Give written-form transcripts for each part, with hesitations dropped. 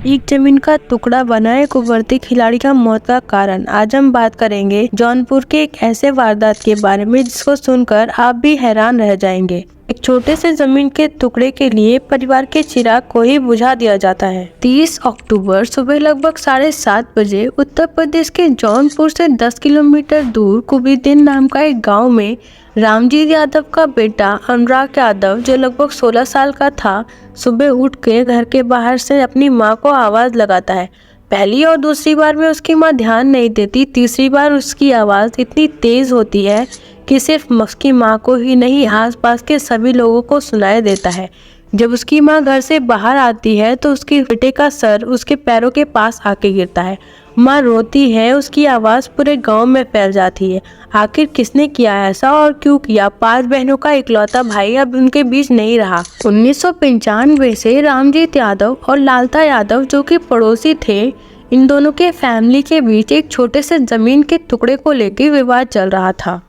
एक जमीन का टुकड़ा बना एक उभरते खिलाड़ी का मौत का कारण। आज हम बात करेंगे जौनपुर के एक ऐसे वारदात के बारे में जिसको सुनकर आप भी हैरान रह जाएंगे। एक छोटे से जमीन के टुकड़े के लिए परिवार के चिराग को ही बुझा दिया जाता है। 30 अक्टूबर सुबह लगभग 7:30 बजे उत्तर प्रदेश के जौनपुर से 10 किलोमीटर दूर कुबीरदीन नाम का एक गांव में रामजीत यादव का बेटा अनुराग यादव, जो लगभग 16 साल का था, सुबह उठ के घर के बाहर से अपनी मां को आवाज लगाता है। पहली और दूसरी बार में उसकी मां ध्यान नहीं देती। तीसरी बार उसकी आवाज इतनी तेज होती है कि सिर्फ उसकी मां को ही नहीं, आसपास के सभी लोगों को सुनाई देता है। जब उसकी मां घर से बाहर आती है तो उसके बेटे का सर उसके पैरों के पास आके गिरता है। मां रोती है, उसकी आवाज पूरे गांव में फैल जाती है। आखिर किसने किया ऐसा और क्यों किया? 5 बहनों का इकलौता भाई अब उनके बीच नहीं रहा। 1995 से रामजीत यादव और लालता यादव, जो कि पड़ोसी थे, इन दोनों के फैमिली के बीच एक छोटे से जमीन के टुकड़े को लेकर विवाद चल रहा था,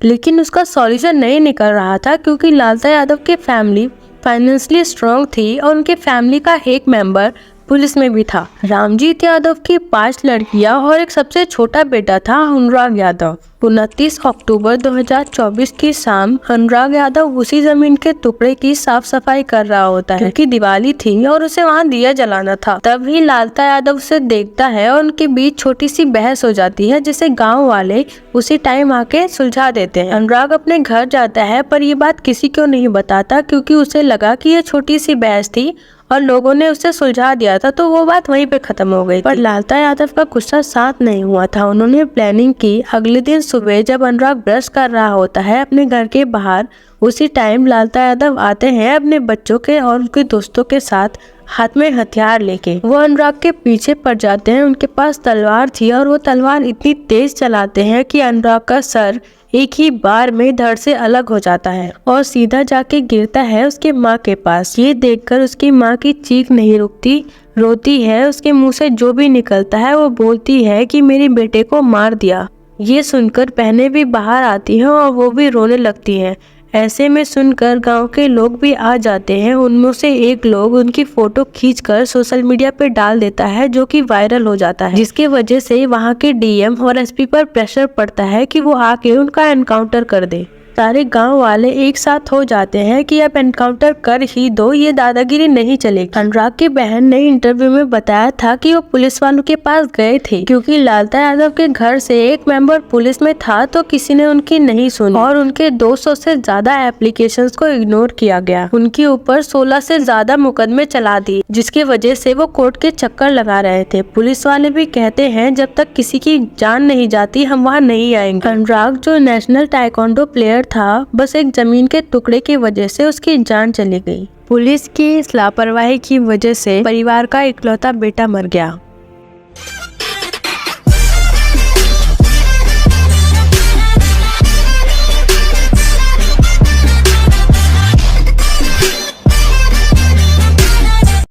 लेकिन उसका सॉल्यूशन नहीं निकल रहा था क्योंकि लालता यादव की फैमिली फाइनेंशियली स्ट्रांग थी और उनके फैमिली का एक मेंबर पुलिस में भी था। रामजीत यादव की 5 लड़कियां और एक सबसे छोटा बेटा था अनुराग यादव। 29 अक्टूबर 2024 की शाम अनुराग यादव उसी जमीन के टुकड़े की साफ सफाई कर रहा होता है क्योंकि दिवाली थी और उसे वहां दिया जलाना था। तभी लालता यादव उसे देखता है और उनके बीच छोटी सी बहस हो जाती है, जिसे गांव वाले उसी टाइम आके सुलझा देते हैं। अनुराग अपने घर जाता है पर ये बात किसी को नहीं बताता क्योंकि उसे लगा कि ये छोटी सी बहस थी और लोगों ने उसे सुलझा दिया था, तो वो बात वहीं पे खत्म हो गई। पर लालता यादव का गुस्सा शांत नहीं हुआ था। उन्होंने प्लानिंग की। अगले दिन सुबह जब अनुराग ब्रश कर रहा होता है अपने घर के बाहर, उसी टाइम लालता यादव आते हैं अपने बच्चों के और उनके दोस्तों के साथ, हाथ में हथियार लेके। वो अनुराग के पीछे पड़ जाते हैं। उनके पास तलवार थी और वो तलवार इतनी तेज चलाते हैं कि अनुराग का सर एक ही बार में धड़ से अलग हो जाता है और सीधा जाके गिरता है उसके माँ के पास। ये देखकर उसकी माँ की चीख नहीं रुकती, रोती है। उसके मुंह से जो भी निकलता है वो बोलती है कि मेरे बेटे को मार दिया। ये सुनकर बहनें भी बाहर आती हैं और वो भी रोने लगती हैं। ऐसे में सुनकर गांव के लोग भी आ जाते हैं। उनमें से एक लोग उनकी फोटो खींचकर सोशल मीडिया पे डाल देता है, जो कि वायरल हो जाता है, जिसके वजह से वहां के डीएम और एसपी पर प्रेशर पड़ता है कि वो आके उनका एनकाउंटर कर दे। सारे गांव वाले एक साथ हो जाते हैं कि अब एनकाउंटर कर ही दो, ये दादागिरी नहीं चलेगी। अनुराग की बहन ने इंटरव्यू में बताया था कि वो पुलिस वालों के पास गए थे क्योंकि लालता यादव के घर से एक मेंबर पुलिस में था, तो किसी ने उनकी नहीं सुनी और उनके 200 से ज्यादा एप्लीकेशंस को इग्नोर किया गया। उनके ऊपर 16 से ज्यादा मुकदमे चला दिए, जिसके वजह से वो कोर्ट के चक्कर लगा रहे थे। पुलिस वाले भी कहते हैं जब तक किसी की जान नहीं जाती हम वहाँ नहीं आएंगे। अनुराग, जो नेशनल ताइक्वांडो प्लेयर था, बस एक जमीन के टुकड़े की वजह से उसकी जान चली गई। पुलिस की इस लापरवाही की वजह से परिवार का इकलौता बेटा मर गया।